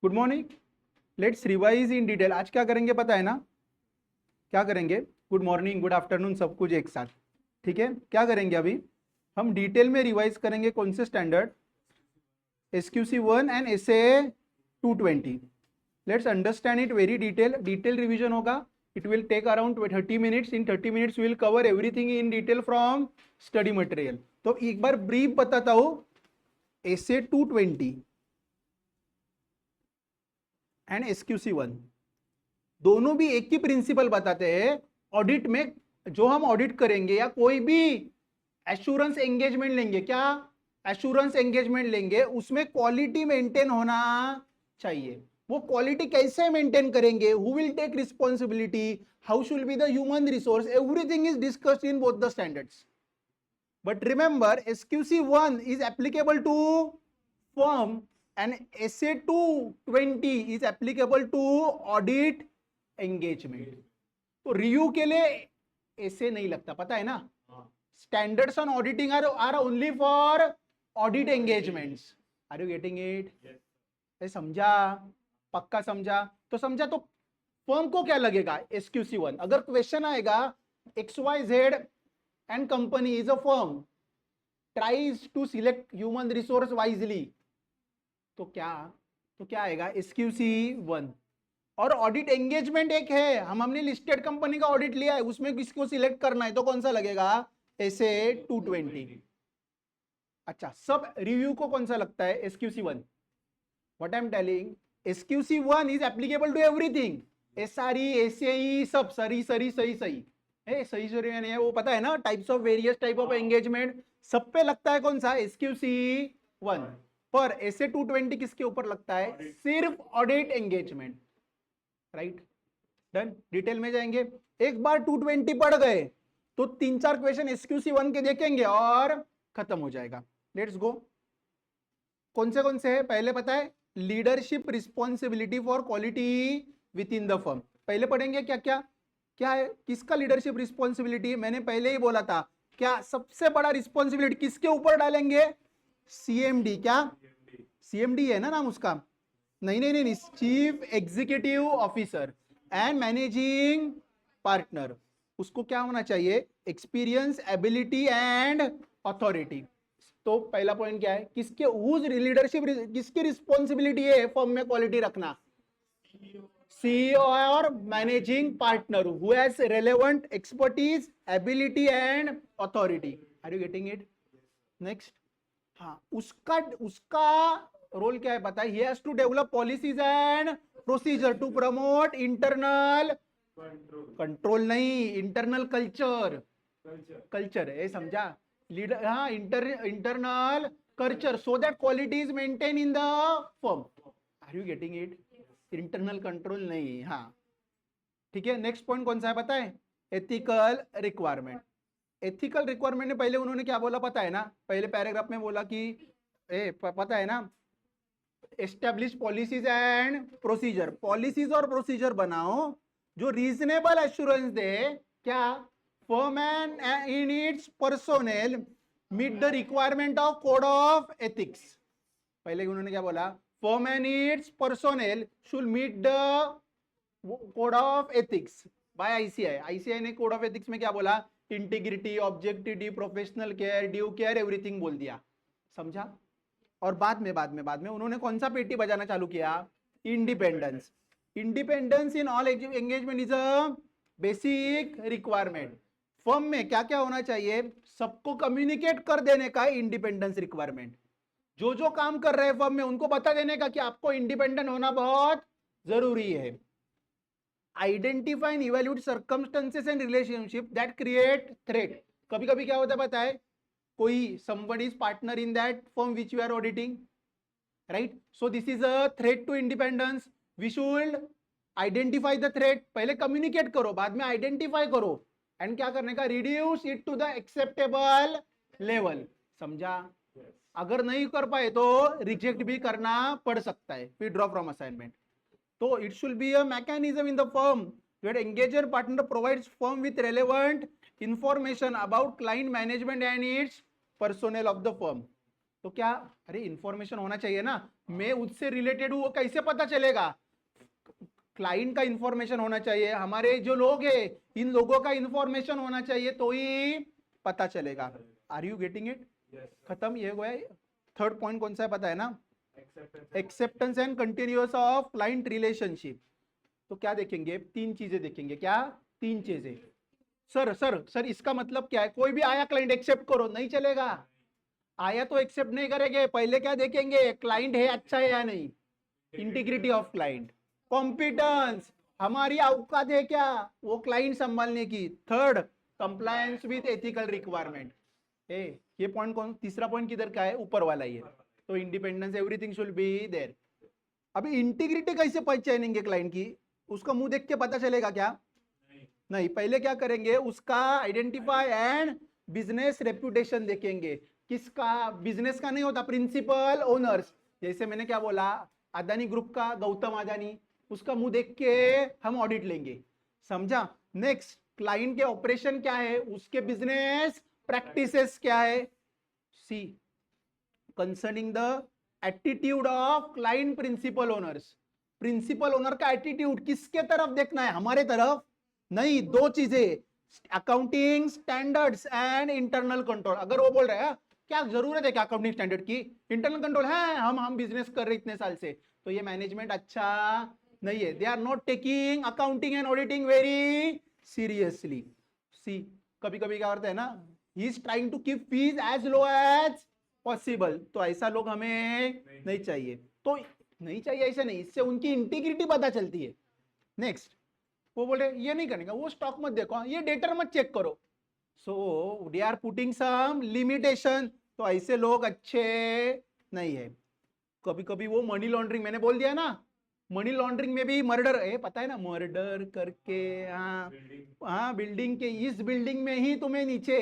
Good morning. Let's revise in detail. आज क्या करेंगे पता है ना? क्या करेंगे? गुड मॉर्निंग, गुड आफ्टरनून, सब कुछ एक साथ। ठीक है, क्या करेंगे अभी? हम डिटेल में रिवाइज करेंगे कौन से standard? SQC 1 and SA 220। Let's understand it very detail revision होगा। It will take around 30 minutes. In 30 minutes will cover everything in detail from study material. तो एक बार ब्रीफ बताता हूं। SA 220 एंड SQC 1 दोनों भी एक ही प्रिंसिपल बताते हैं। ऑडिट में जो हम ऑडिट करेंगे या कोई भी एश्योरेंस एंगेजमेंट लेंगे, क्या एश्योरेंस एंगेजमेंट लेंगे, उसमें क्वालिटी मेंटेन होना चाहिए। वो क्वालिटी कैसे मेंटेन करेंगे, who will take responsibility, how should be the human resource, everything is discussed in both the standards. But remember, SQC 1 is applicable to firm and SA 220 is applicable to audit engagement. तो review के लिए ऐसे नहीं लगता, पता है ना? Standards on auditing are only for audit engagements. Are you getting it? समझा? पक्का समझा? तो समझा तो फर्म को क्या लगेगा SQC 1? अगर क्वेश्चन आएगा XYZ and company is a firm tries to select human resource wisely, तो क्या आएगा? SQC 1। और ऑडिट एंगेजमेंट एक है, हमने लिस्टेड कंपनी का ऑडिट लिया है, उसमें किसको सिलेक्ट करना है, तो कौन सा लगेगा? SA 220। अच्छा, सब रिव्यू को कौन सा लगता है? SQC 1। What I am telling, SQC 1 is applicable to everything. SRE SAE सब सही सही सही सही सही सही नहीं है, वो पता है ना? Types of various type of engagement सब पे लगता है कौन सा? SQC 1। पर SA 220 किसके ऊपर लगता है? सिर्फ audit engagement. Right, done. Detail में जाएंगे। एक बार 220 पढ़ गए तो 3-4 क्वेश्चन SQC 1 के देखेंगे और खत्म हो जाएगा। Let's go. कौन से है पहले पता है? Leadership responsibility for quality with in the firm. पहले पढ़ेंगे क्या है, किसका लीडरशिप रिस्पॉन्सिबिलिटी? मैंने पहले ही बोला था, क्या सबसे बड़ा रिस्पॉन्सिबिलिटी किसके ऊपर डालेंगे? CMD। क्या CMD है ना नाम उसका? नहीं, chief executive officer and managing partner. उसको क्या होना चाहिए? Experience, ability and authority. तो पहला पॉइंट क्या है? किसके हुज लीडरशिप, किसकी रिस्पॉन्सिबिलिटी है फर्म में क्वालिटी रखना? CEO और managing partner who has relevant expertise, ability and authority. Are you getting it? Next. हाँ, उसका रोल क्या है पता है? he has to develop policies and procedure to promote internal control, नहीं इंटरनल कल्चर है, समझा? लीडर, हाँ, internal culture so that quality is maintain in the firm. Are you getting it? Internal control नहीं। हाँ, ठीक है। नेक्स्ट पॉइंट कौन सा है पता है? Ethical requirement. एथिकल रिक्वायरमेंट ने पहले उन्होंने क्या बोला पता है ना? पहले पैराग्राफ में बोला कि पता है ना, establish policies and procedure. Policies और प्रोसीजर बनाओ जो रीजनेबल एश्योरेंस दे, क्या firm and in its personnel meet the requirement of code of ethics. पहले उन्होंने क्या बोला? Firm and its personnel should meet the code of ethics by ICAI ने कोड ऑफ एथिक्स में क्या बोला? Integrity, objectivity, professional care, due care, everything बोल दिया, समझा? और बाद में उन्होंने कौन सा पेटी बजाना चालू किया? Independence. Independence in all engagement is a basic requirement. Firm में क्या क्या होना चाहिए? सबको कम्युनिकेट कर देने का इंडिपेंडेंस रिक्वायरमेंट। जो काम कर रहे हैं फर्म में उनको बता देने का कि आपको इंडिपेंडेंट होना बहुत जरूरी है। Identify and evaluate circumstances and relationship that create threat. कभी कभी क्या होता है पता है? कोई somebody is partner in that firm which you are auditing, right? So this is a threat to independence. We should identify the threat. पहले communicate करो, बाद में identify करो, and क्या करने का? reduce it to the acceptable level। समझा? अगर नहीं कर पाए तो रिजेक्ट भी करना पड़ सकता है, withdraw from assignment। तो it should be a mechanism in the firm where engager partner provides firm with relevant information about client management and its personnel of the firm। तो क्या, अरे इंफॉर्मेशन होना चाहिए ना, मैं उससे रिलेटेड हूं, वो कैसे पता चलेगा? क्लाइंट का इंफॉर्मेशन होना चाहिए, हमारे जो लोग हैं इन लोगों का इंफॉर्मेशन होना चाहिए, तो ही पता चलेगा। Are you getting it? खत्म, ये हुआ है। थर्ड पॉइंट कौन सा है पता है ना? Acceptance and continuous of client relationship. तो क्या देखेंगे? तीन चीजें देखेंगे। क्या तीन चीजें? सर सर सर इसका मतलब क्या है? कोई भी आया क्लाइंट एक्सेप्ट करो, नहीं चलेगा। आया तो एक्सेप्ट नहीं करेंगे, पहले क्या देखेंगे? क्लाइंट है अच्छा है या नहीं, इंटीग्रिटी ऑफ क्लाइंट, कॉम्पिटेंस, हमारी औकात है क्या वो क्लाइंट संभालने की। Third, compliance with ethical requirement. ये पॉइंट कौन, तीसरा पॉइंट किधर का है? ऊपर वाला ही है। तो independence, everything should be there. अभी इंटीग्रिटी कैसे पहचानेंगे क्लाइंट की? उसका मुंह देख के पता चलेगा क्या? नहीं, पहले क्या करेंगे? उसका आइडेंटिफाई एंड बिजनेस रेपुटेशन देखेंगे। किसका? बिजनेस का नहीं होता, प्रिंसिपल ओनर्स। जैसे मैंने क्या बोला, अदानी ग्रुप का गौतम अदानी, उसका मुंह देख के हम ऑडिट लेंगे। समझा? नेक्स्ट, क्लाइंट के ऑपरेशन क्या है, उसके बिजनेस प्रैक्टिसेस क्या है। See, concerning the attitude of client principal owners. Principal owner का एटीट्यूड किसके तरफ देखना है? हमारे तरफ नहीं। दो चीजें, accounting standards and internal control. अगर वो बोल रहे हैं क्या जरूरत है क्या अकाउंटिंग स्टैंडर्ड की, इंटरनल कंट्रोल है, हम बिजनेस कर रहे इतने साल से, तो ये मैनेजमेंट अच्छा नहीं है। They are not taking accounting and auditing very seriously. See, कभी कभी क्या करते हैं ना, he is trying to keep fees as low as possible, तो ऐसा लोग हमें नहीं चाहिए। तो नहीं चाहिए ऐसा नहीं, इससे उनकी इंटीग्रिटी पता चलती है। नेक्स्ट, वो बोले ये नहीं करेगा, वो स्टॉक मत देखो, ये डेटर मत चेक करो। So they are putting some limitation, तो ऐसे लोग अच्छे नहीं है। कभी कभी वो मनी लॉन्ड्रिंग, मैंने बोल दिया ना, मनी लॉन्ड्रिंग में भी मर्डर है, पता है ना, मर्डर करके। हाँ हाँ, बिल्डिंग के इस बिल्डिंग में ही तुम्हें नीचे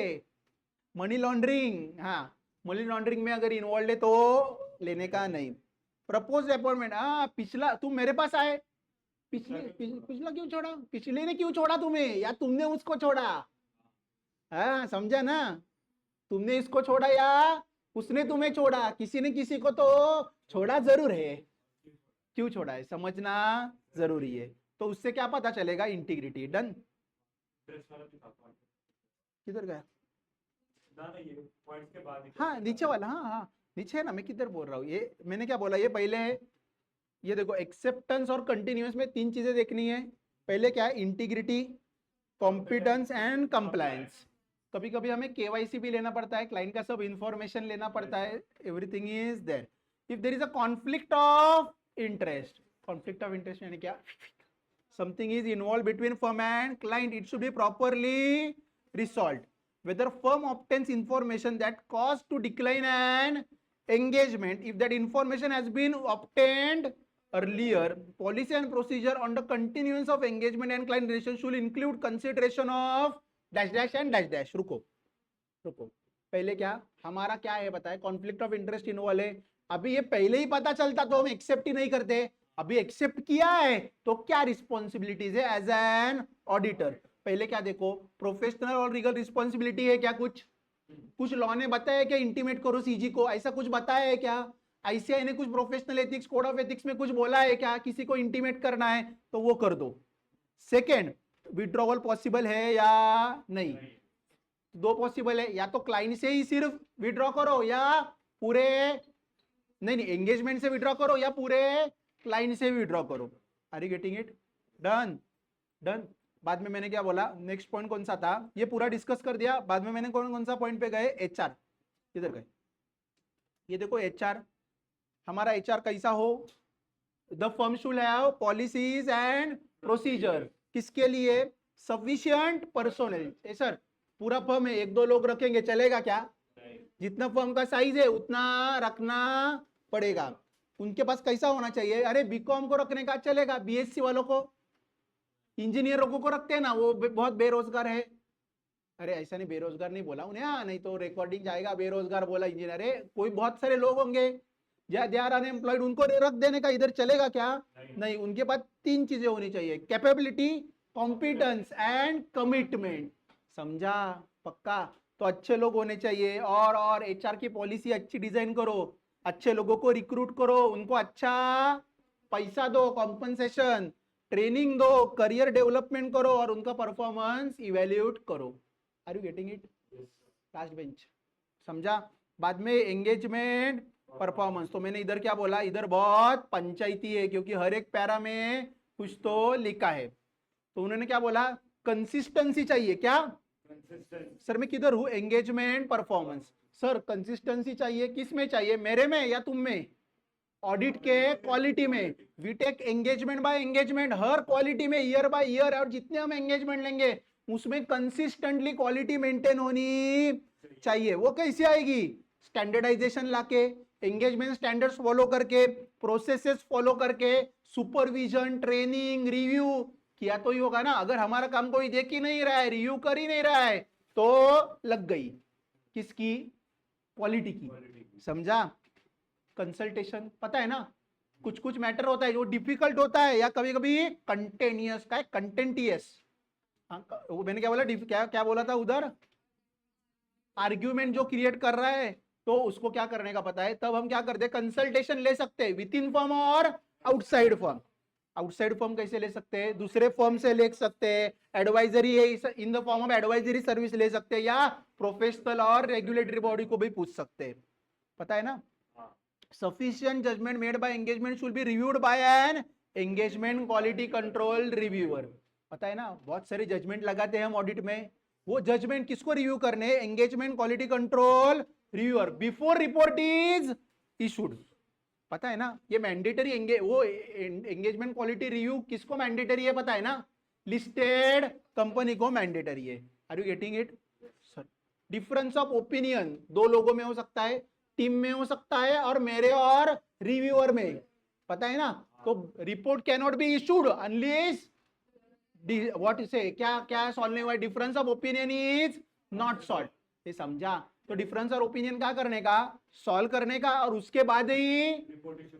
मनी लॉन्ड्रिंग। हाँ, मनी लॉन्ड्रिंग में अगर इन्वॉल्व है तो लेने का नहीं। प्रपोज अपॉइंटमेंट, हाँ पिछला तुम मेरे पास आए, पिछला क्यों छोड़ा? पिछले ने क्यों छोड़ा तुम्हें, या तुमने उसको छोड़ा? हाँ समझा ना, तुमने इसको छोड़ा या उसने तुम्हें छोड़ा, किसी ने किसी को तो छोड़ा जरूर है। क्यों छोड़ा है समझना जरूरी है। तो उससे क्या पता चलेगा? इंटीग्रिटी। डन। किधर गया? हाँ नीचे वाला, हाँ हाँ नीचे है ना, मैं किधर बोल रहा हूँ? ये मैंने क्या बोला, ये पहले है। ये देखो, एक्सेप्टेंस और कंटिन्यूअस में तीन चीजें देखनी है। पहले क्या है? Integrity, competence and compliance. कभी कभी हमें केवाईसी भी लेना पड़ता है, क्लाइंट का सब इंफॉर्मेशन लेना पड़ता है, everything is there. If there is a conflict of interest, conflict of interest यानी क्या? Something is involve between firm and client, it should be properly resolved. Whether firm obtains information that cause to decline an engagement, if that information has been obtained earlier, policy and procedure on the continuance of engagement and client relation should include consideration of dash dash and dash dash। रुको रुको, पहले क्या हमारा क्या है बताए? Conflict of interest involve है। अभी ये पहले ही पता चलता तो हम एक्सेप्ट ही नहीं करते। अभी एक्सेप्ट किया है तो क्या रिस्पॉन्सिबिलिटीज है एज एन ऑडिटर? पहले क्या देखो, प्रोफेशनल और लीगल रिस्पॉन्सिबिलिटी है क्या? कुछ लॉ ने बताया क्या इंटीमेट करो सीजी को, ऐसा कुछ बताया है क्या? आईसीआई ने कुछ professional ethics, code of ethics में कुछ बोला है क्या किसी को इंटीमेट करना है तो वो कर दो। सेकेंड, विड्रॉवल पॉसिबल है या नहीं? दो पॉसिबल है, या तो क्लाइंट से ही सिर्फ विड्रॉ करो या पूरे, नहीं एंगेजमेंट से विड्रॉ करो या पूरे क्लाइंट से विड्रॉ करो। Are you getting it? Done done. बाद में मैंने क्या बोला, नेक्स्ट पॉइंट कौन सा था, ये पूरा डिस्कस कर दिया। बाद में मैंने कौन कौन सा पॉइंट पे गए? एचआर। किधर गए? ये देखो एचआर, हमारा एचआर कैसा हो? The firm should have policies and procedure. किसके लिए? Sufficient personnel. सर पूरा फर्म है, एक दो लोग रखेंगे चलेगा क्या? जितना फर्म का साइज है उतना रखना पड़ेगा। उनके पास कैसा होना चाहिए? अरे बीकॉम को रखने का चलेगा, बीएससी वालों को, इंजीनियरों को रखते हैं ना, वो बहुत बेरोजगार है। अरे ऐसा नहीं, बेरोजगार नहीं बोला उन्हें, हाँ नहीं तो रिकॉर्डिंग जाएगा, बेरोजगार बोला इंजीनियर है। कोई बहुत सारे लोग होंगे दे आर अनएम्प्लॉयड, उनको रख देने का इधर चलेगा क्या? नहीं, उनके पास तीन चीजें होनी चाहिए, कैपेबिलिटी, कॉम्पिटेंस एंड कमिटमेंट। समझा? पक्का? तो अच्छे लोग होने चाहिए। और एचआर की पॉलिसी अच्छी डिजाइन करो, अच्छे लोगों को रिक्रूट करो, उनको अच्छा पैसा दो, कॉम्पनसेशन, ट्रेनिंग दो, करियर डेवलपमेंट करो और उनका परफॉर्मेंस इवेल्यूएट करो। Are you getting it? Last bench, समझा? बाद में एंगेजमेंट, परफॉर्मेंस। तो मैंने इधर क्या बोला, इधर बहुत पंचायती है क्योंकि हर एक पैरा में कुछ तो लिखा है। तो उन्होंने क्या बोला, कंसिस्टेंसी चाहिए। क्या सर मैं किधर हूं, एंगेजमेंट परफॉर्मेंस। सर कंसिस्टेंसी चाहिए, किस में चाहिए, मेरे में या तुम में? ऑडिट के क्वालिटी में। We take engagement by engagement, हर क्वालिटी में ईयर बाय ईयर, और जितने हम एंगेजमेंट लेंगे उसमें कंसिस्टेंटली क्वालिटी मेंटेन होनी चाहिए। वो कैसे आएगी, स्टैंडर्डाइजेशन लाके, एंगेजमेंट स्टैंडर्ड्स फॉलो करके, प्रोसेसेस फॉलो करके, सुपरविजन, ट्रेनिंग, रिव्यू किया तो ही होगा ना। अगर हमारा काम कोई देख ही नहीं रहा है, रिव्यू कर ही नहीं रहा है, तो लग गई किसकी, क्वालिटी की। समझा? कंसल्टेशन पता है ना, कुछ कुछ मैटर होता है जो डिफिकल्ट होता है या कभी कभी कंटेनियस का, कंटेंटियस। वो मैंने क्या बोला, क्या क्या बोला था उधर, आर्ग्यूमेंट जो क्रिएट कर रहा है, तो उसको क्या करने का पता है, तब हम क्या करते हैं, कंसल्टेशन ले सकते हैं विद इन फर्म और आउटसाइड फर्म। आउटसाइड फर्म कैसे ले सकते हैं, दूसरे फर्म से ले सकते हैं, एडवाइजरी है in the form of advisory service ले सकते हैं, या प्रोफेशनल और रेगुलेटरी बॉडी को भी पूछ सकते हैं। पता है ना? Sufficient judgment made by engagement should be reviewed by an engagement quality control reviewer। पता है ना, बहुत सारे जजमेंट लगाते हैं हम ऑडिट में, वो जजमेंट किसको रिव्यू करने, engagement quality control reviewer, before report is issued. पता है ना, ये मैंडेटरी वो एंगेजमेंट क्वालिटी रिव्यू किसको मैंडेटरी है पता है ना, लिस्टेड कंपनी को मैंडेटरी है। Are you getting it? Difference of opinion दो लोगों में हो सकता है, टीम में हो सकता है, और मेरे और रिव्यूअर में। पता है ना? तो report can not be issued unless what से क्या क्या सॉल्व नहीं हुआ, difference of opinion is not solve. ये समझा? तो डिफरेंस और ओपिनियन क्या करने का, सॉल्व करने का, और उसके बाद ही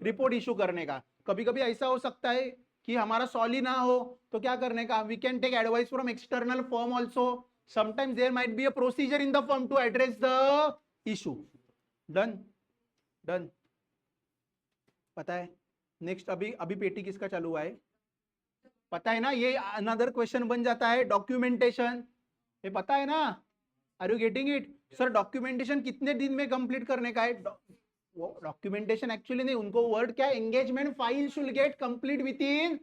रिपोर्ट इशू करने का। कभी कभी ऐसा हो सकता है कि हमारा सॉल्व ही ना हो, तो क्या करने का, we can take advice from external firm also. Sometimes there might be a procedure in the firm to address the issue. Done done, पता है? नेक्स्ट अभी अभी पेटी किसका चालू हुआ है, पता है ना? ये अनदर क्वेश्चन बन जाता है, डॉक्यूमेंटेशन। ये पता है ना? Are you getting it? Sir documentation कितने दिन में कंप्लीट करने का है? डॉक्यूमेंटेशन एक्चुअली नहीं, उनको वर्ड क्या है, engagement file should get complete within,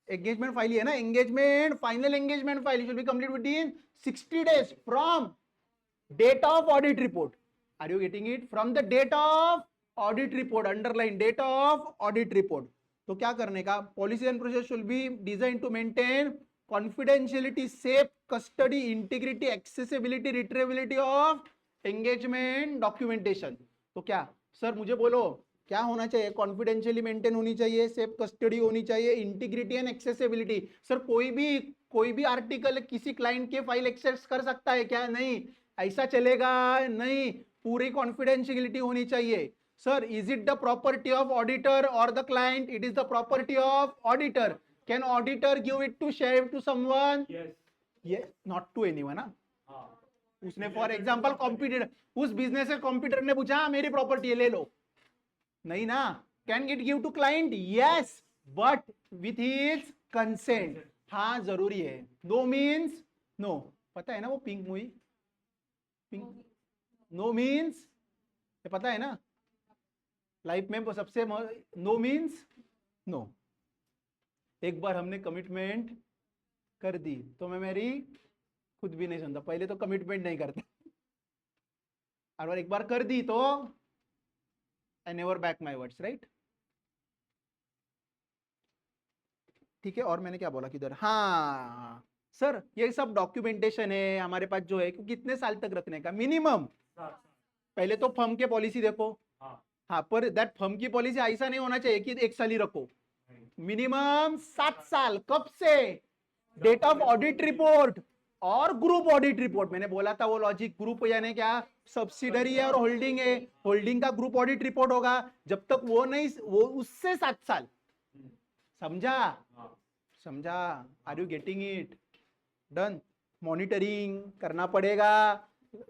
engagement file है ना, engagement final engagement file should be complete within 60 days from date of audit report. Are you getting it? From the date of audit report, underline date of audit report। तो क्या करने का, policy and procedure should be designed to maintain confidentiality, safe custody, integrity, accessibility, retrievability of engagement documentation। तो क्या sir मुझे बोलो क्या होना चाहिए, कॉन्फिडेंशियली मेंटेन होनी चाहिए, सेफ कस्टडी होनी चाहिए, इंटीग्रिटी एंड एक्सेसिबिलिटी। सर कोई भी आर्टिकल किसी क्लाइंट के फाइल एक्सेस कर सकता है क्या? नहीं, ऐसा चलेगा नहीं, पूरी कॉन्फिडेंशियलिटी होनी चाहिए। Sir is it the property of auditor और the client? It is the property of auditor. Can auditor give it to share to someone? Yes, not to anyone. उसने फॉर एग्जांपल कॉम्पिटिटर, उस business के competitor ने पूछा हाँ, मेरी property है ले लो, नहीं ना। Can it give to client? Yes, but with his consent. हाँ जरूरी है, नो मीन्स नो। पता है ना वो pink movie, pink no means, ये पता है ना, लाइफ में सबसे नो मीन्स नो। एक बार हमने कमिटमेंट कर दी तो मैं मेरी खुद भी नहीं सुनता, पहले तो कमिटमेंट नहीं करता, और एक बार कर दी तो I never back my words, right? ठीक है, और मैंने क्या बोला किधर, हाँ सर ये सब डॉक्यूमेंटेशन है हमारे पास जो है, कितने साल तक रखने का मिनिमम? पहले तो फर्म के पॉलिसी देखो। हाँ, पर दैट फर्म की पॉलिसी ऐसा नहीं होना चाहिए कि 1 साल ही रखो, मिनिमम 7 साल। कब से? डेट ऑफ ऑडिट रिपोर्ट और ग्रुप ऑडिट रिपोर्ट। मैंने बोला था वो लॉजिक, ग्रुप यानी क्या, सब्सिडरी है और होल्डिंग है, होल्डिंग का ग्रुप ऑडिट रिपोर्ट होगा, जब तक वो नहीं, वो उससे 7 साल। समझा? समझा? Are you getting it? Done. Monitoring करना पड़ेगा।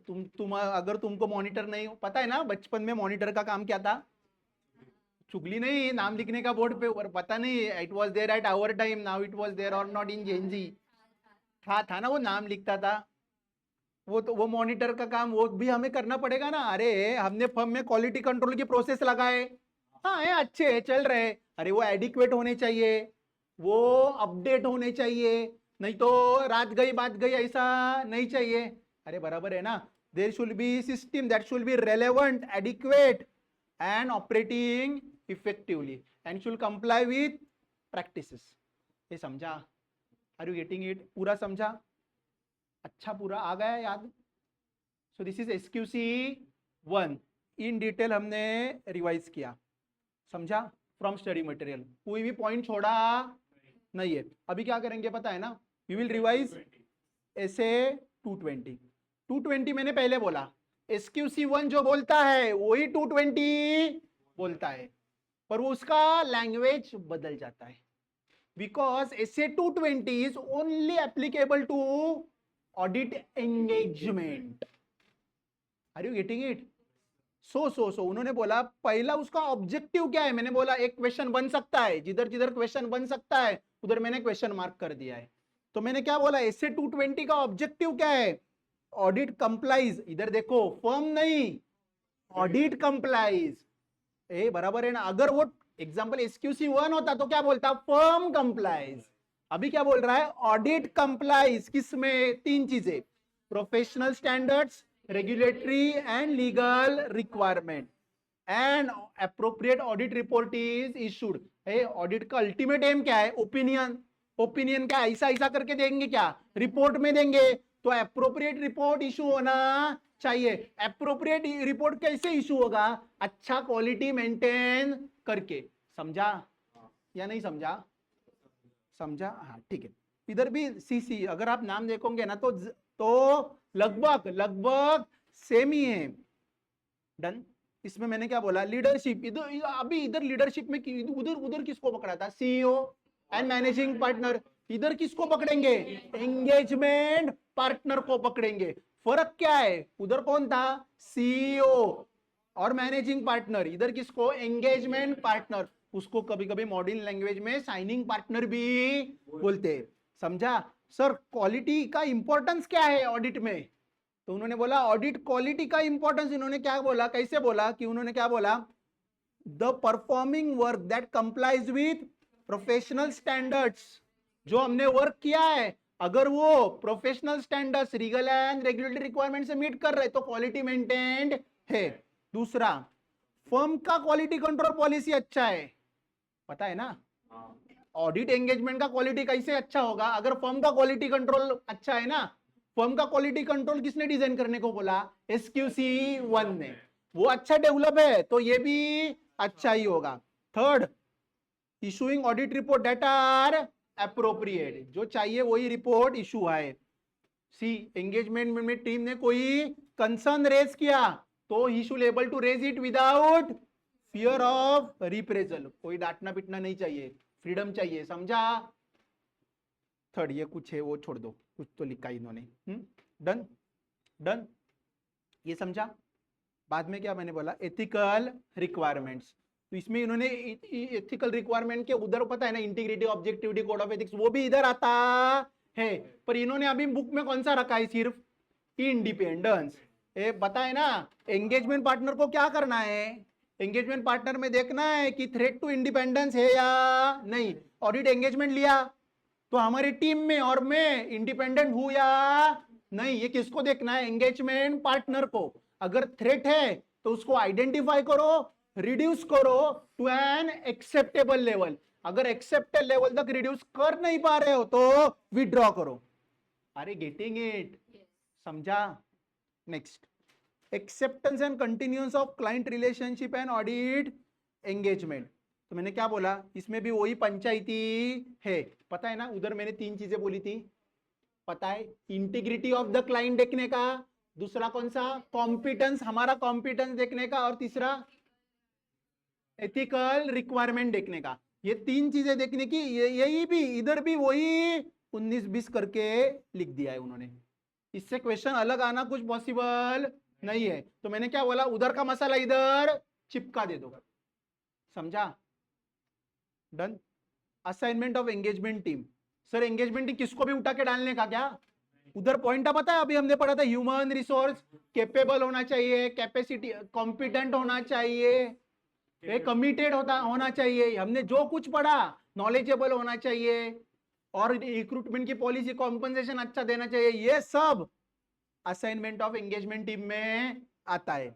तुम अगर तुमको मॉनिटर नहीं पता है ना, बचपन में मॉनिटर का काम क्या था, चुगली नहीं, नाम लिखने का बोर्ड पे, और पता नहीं it was there at our time, now it was there or not in Gen Z. था ना, वो नाम लिखता था। वो तो वो मॉनिटर का काम वो भी हमें करना पड़ेगा ना। अरे हमने फर्म में क्वालिटी कंट्रोल की प्रोसेस लगाए, हाँ है, अच्छे है, चल रहे। अरे वो एडिक्वेट होने चाहिए, वो अपडेट होने चाहिए, नहीं तो रात गई बात गई ऐसा नहीं चाहिए। अरे बराबर है ना। There should be system that should be relevant, adequate and operating effectively and should comply with practices. ये समझा? Are you getting it? पूरा समझा? अच्छा, पूरा आ गया याद? So this is SQC 1, in detail हमने रिवाइज किया, समझा? फ्रॉम स्टडी मटेरियल, कोई भी पॉइंट छोड़ा नहीं है। अभी क्या करेंगे पता है ना? वी विल रिवाइज ऐसे 220। 220 मैंने पहले बोला, SQC 1 जो बोलता है वही 220 बोलता है, पर वो उसका लैंग्वेज बदल जाता है, because SA 220 is only applicable to audit engagement. Are you getting it? So उन्होंने बोला पहला उसका ऑब्जेक्टिव क्या है। मैंने बोला एक क्वेश्चन बन सकता है, जिधर जिधर क्वेश्चन बन सकता है उधर मैंने क्वेश्चन मार्क कर दिया है। तो मैंने क्या बोला, SA 220 का ऑब्जेक्टिव क्या है? ऑडिट कंप्लाइज, इधर देखो फर्म नहीं, ऑडिट कंप्लाइज। ए बराबर है ना? अगर वो एग्जांपल SQC 1 होता तो क्या बोलता? Firm complies. अभी क्या बोल रहा है? Audit complies. किसमें? तीन चीजें, professional standards, regulatory and legal requirement, and appropriate audit report is issued. Audit का अल्टीमेट एम क्या है? ओपिनियन। ओपिनियन क्या ऐसा ऐसा करके देंगे क्या? रिपोर्ट में देंगे। तो अप्रोप्रिएट रिपोर्ट इशू होना चाहिए। अप्रोप्रिएट रिपोर्ट कैसे इशू होगा? अच्छा क्वालिटी मेंटेन करके। समझा या नहीं समझा? समझा, हाँ ठीक है। इधर भी CC अगर आप नाम देखोगे ना तो लगभग लगभग सेम ही है। डन। इसमें मैंने क्या बोला? लीडरशिप। इधर अभी इधर लीडरशिप में उधर उधर किसको पकड़ा था? CEO and managing partner. इधर किसको पकड़ेंगे? एंगेजमेंट पार्टनर को पकड़ेंगे। फर्क क्या है? उधर कौन था? CEO और मैनेजिंग पार्टनर। इधर किसको? Engagement partner. उसको कभी कभी मॉडर्न लैंग्वेज में साइनिंग पार्टनर भी बोलते हैं। समझा? सर क्वालिटी का इंपॉर्टेंस क्या है ऑडिट में? तो उन्होंने बोला ऑडिट क्वालिटी का इंपॉर्टेंस। इन्होंने क्या बोला, कैसे बोला कि उन्होंने क्या बोला? The performing work that complies with professional standards. जो हमने वर्क किया है, अगर वो professional standards, legal and regulatory requirement से मीट कर रहे तो क्वालिटी मेंटेन्ड है। दूसरा, फर्म का क्वालिटी कंट्रोल पॉलिसी अच्छा है। पता है ना? ऑडिट एंगेजमेंट का क्वालिटी कैसे अच्छा होगा? अगर फर्म का क्वालिटी कंट्रोल अच्छा है ना। फर्म का क्वालिटी कंट्रोल किसने डिजाइन करने को बोला? SQC 1 ने। वो अच्छा डेवलप है तो ये भी अच्छा ही होगा। Third, issuing audit report that are appropriate. जो चाहिए वही रिपोर्ट इशू है। सी, एंगेजमेंट में टीम ने कोई कंसर्न रेज किया तो he should able to raise it without fear of reprisal. कोई डांटना पिटना नहीं चाहिए, फ्रीडम चाहिए। समझा? थर्ड, ये कुछ है वो छोड़ दो, कुछ तो लिखा इन्होंने। डन डन, ये समझा? बाद में क्या मैंने बोला? Ethical requirements. तो इसमें इन्होंने एथिकल रिक्वायरमेंट के उधर पता है ना, integrity, objectivity, code of ethics, वो भी इधर आता है। पर इन्होंने अभी बुक में कौन सा रखा है? सिर्फ इंडिपेंडेंस। बताए ना, एंगेजमेंट पार्टनर को क्या करना है? एंगेजमेंट पार्टनर में देखना है कि थ्रेट टू इंडिपेंडेंस है या नहीं। ऑडिट एंगेजमेंट लिया तो हमारी टीम में और मैं इंडिपेंडेंट हूं या नहीं, ये किसको देखना है? एंगेजमेंट पार्टनर को। अगर थ्रेट है तो उसको आइडेंटिफाई करो, रिड्यूस करो टू एन एक्सेप्टेबल लेवल। अगर एक्सेप्टेबल लेवल तक रिड्यूस कर नहीं पा रहे हो तो विड्रॉ करो। अरे गेटिंग इट? समझा? Next, acceptance and continuance of client relationship and audit engagement. तो मैंने क्या बोला? इसमें भी वही पंचायती है। पता है ना, उधर मैंने तीन चीजें बोली थी, पता है? इंटीग्रिटी ऑफ द क्लाइंट देखने का, दूसरा कौन सा? कॉम्पिटेंस, हमारा कॉम्पिटेंस देखने का, और तीसरा एथिकल रिक्वायरमेंट देखने का। ये तीन चीजें देखने की। यही भी इधर भी वही 19-20 करके लिख दिया है उन्होंने। इससे क्वेश्चन अलग आना कुछ पॉसिबल नहीं है। तो मैंने क्या बोला? उधर का मसाला इधर चिपका दे दो। समझा? Done. Assignment of engagement team. Sir engagement team किसको भी उठा के डालने का क्या? उधर पॉइंट पता है, अभी हमने पढ़ा था ह्यूमन रिसोर्स कैपेबल होना चाहिए, कैपेसिटी कॉम्पिटेंट होना चाहिए, कमिटेड होना चाहिए, हमने जो कुछ पढ़ा, नॉलेजेबल होना चाहिए, और रिक्रूटमेंट की पॉलिसी कॉम्पनसेशन अच्छा देना चाहिए, ये सब असाइनमेंट ऑफ एंगेजमेंट टीम में आता है.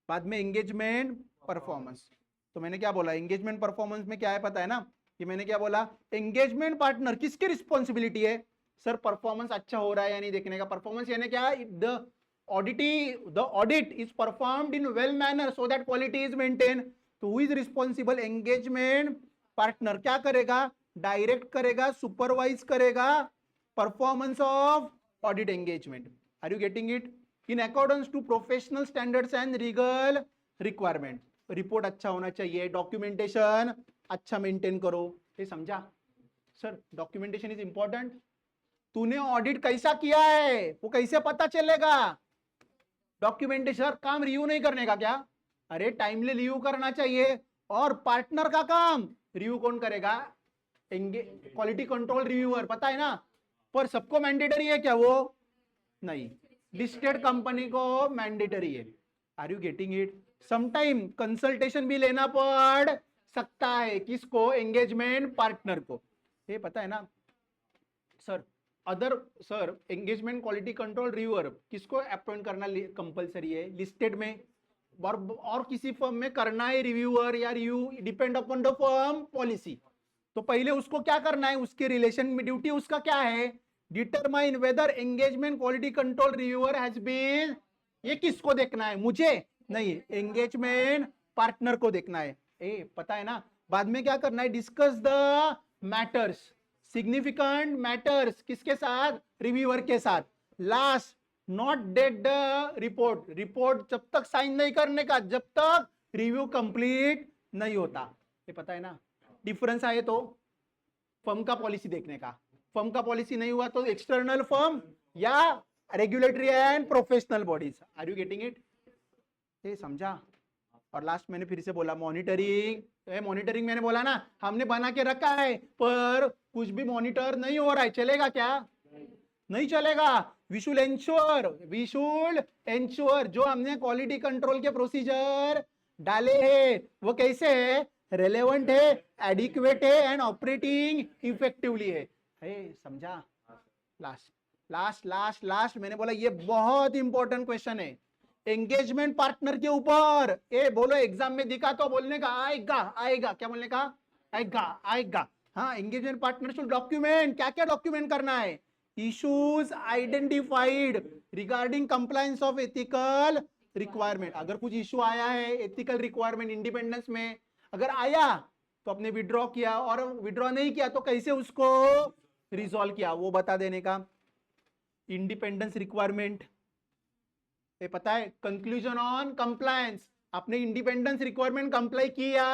बाद में एंगेजमेंट परफॉर्मेंस. तो मैंने क्या बोला, एंगेजमेंट परफॉर्मेंस में क्या है पता है ना, कि मैंने क्या बोला, एंगेजमेंट पार्टनर किसकी रिस्पॉन्सिबिलिटी है? सर परफॉर्मेंस अच्छा हो रहा है या नहीं देखने का. परफॉर्मेंस यानी क्या? The audit is performed in well manner so that quality is maintain. तो who is responsible? Engagement partner. क्या करेगा? डायरेक्ट करेगा, सुपरवाइज करेगा performance of audit engagement. Are you getting it? In accordance to professional standards and legal requirement. Report अच्छा होना चाहिए, documentation अच्छा maintain करो. ये समझा? Sir documentation is important. तूने ऑडिट कैसा किया है वो कैसे पता चलेगा? डॉक्यूमेंटेशन. काम रिव्यू नहीं करने का क्या? अरे टाइमली रिव्यू करना चाहिए. और पार्टनर का काम रिव्यू कौन करेगा? Quality control reviewer. पता है ना? पर सबको मैंडेटरी है क्या वो? नहीं, लिस्टेड कंपनी को मैंडेटरी है. Are you getting it? Sometime consultation भी लेना पड़ सकता है. किसको? एंगेजमेंट पार्टनर को. ये पता है ना sir? Sir engagement quality control reviewer किसको अपॉइंट करना कंपलसरी है? लिस्टेड में. और किसी फर्म में करना है रिव्यूअर या review, depend upon the firm policy. तो पहले उसको क्या करना है, उसके रिलेशन में ड्यूटी उसका क्या है? Determine whether engagement quality control reviewer has been. ये किसको देखना है? मुझे नहीं, एंगेजमेंट पार्टनर को देखना है. पता है ना? बाद में क्या करना है? Discuss the matters, significant matters किसके साथ? रिव्यूअर के साथ. Last, not date the report. Report जब तक साइन नहीं करने का, जब तक रिव्यू कंप्लीट नहीं होता. ये पता है ना? डिफरेंस आए तो फर्म का पॉलिसी देखने का. फर्म का पॉलिसी नहीं हुआ तो एक्सटर्नल फर्म या regulatory and professional bodies. Are you getting it? ये समझा? और लास्ट मैंने फिर से बोला मॉनिटरिंग. मॉनिटरिंग मैंने बोला ना, हमने बना के रखा है पर कुछ भी मॉनिटर नहीं हो रहा है, चलेगा क्या? नहीं चलेगा. वी शुड एंश्योर जो हमने क्वालिटी कंट्रोल के प्रोसीजर डाले हैं वो कैसे है? रेलेवेंट है, एडिक्वेट है एंड ऑपरेटिंग इफेक्टिवली है. समझा? लास्ट मैंने बोला ये बहुत इंपॉर्टेंट क्वेश्चन है एंगेजमेंट पार्टनर के ऊपर. बोलो एग्जाम में दिखा तो बोलने का आएगा. क्या बोलने का? आएगा. हाँ, एंगेजमेंट पार्टनर शुड डॉक्यूमेंट. क्या क्या डॉक्यूमेंट करना है? Issues identified regarding compliance of ethical requirement. अगर कुछ इश्यू आया है एथिकल रिक्वायरमेंट इंडिपेंडेंस में, अगर आया तो आपने विड्रॉ किया, और विड्रॉ नहीं किया तो कैसे उसको रिजॉल्व किया वो बता देने का. इंडिपेंडेंस रिक्वायरमेंट पता है. कंक्लूजन ऑन कंप्लायंस, आपने इंडिपेंडेंस रिक्वायरमेंट कंप्लाई किया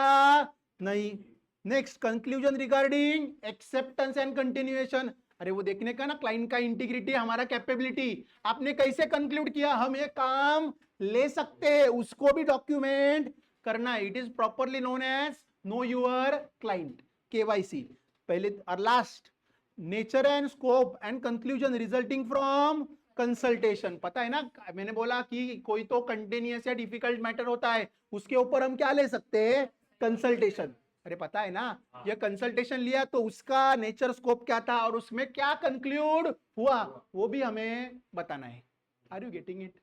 नहीं. Next, conclusion regarding acceptance and continuation. अरे वो देखने का ना, क्लाइंट का इंटीग्रिटी, हमारा कैपेबिलिटी, आपने कैसे कंक्लूड किया हम ये काम ले सकते हैं, उसको भी डॉक्यूमेंट करना है. It is properly known as know your client, KYC पहले. और last, nature and scope and conclusion resulting from consultation. पता है ना, मैंने बोला कि कोई तो कंटिन्यूअस या डिफिकल्ट मैटर होता है, उसके ऊपर हम क्या ले सकते हैं? कंसल्टेशन. अरे पता है ना, ये कंसल्टेशन लिया तो उसका नेचर स्कोप क्या था और उसमें क्या कंक्लूड हुआ वो भी हमें बताना है. Are you getting it?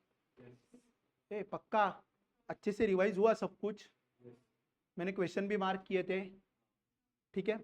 पक्का अच्छे से रिवाइज हुआ सब कुछ? मैंने क्वेश्चन भी मार्क किए थे, ठीक है.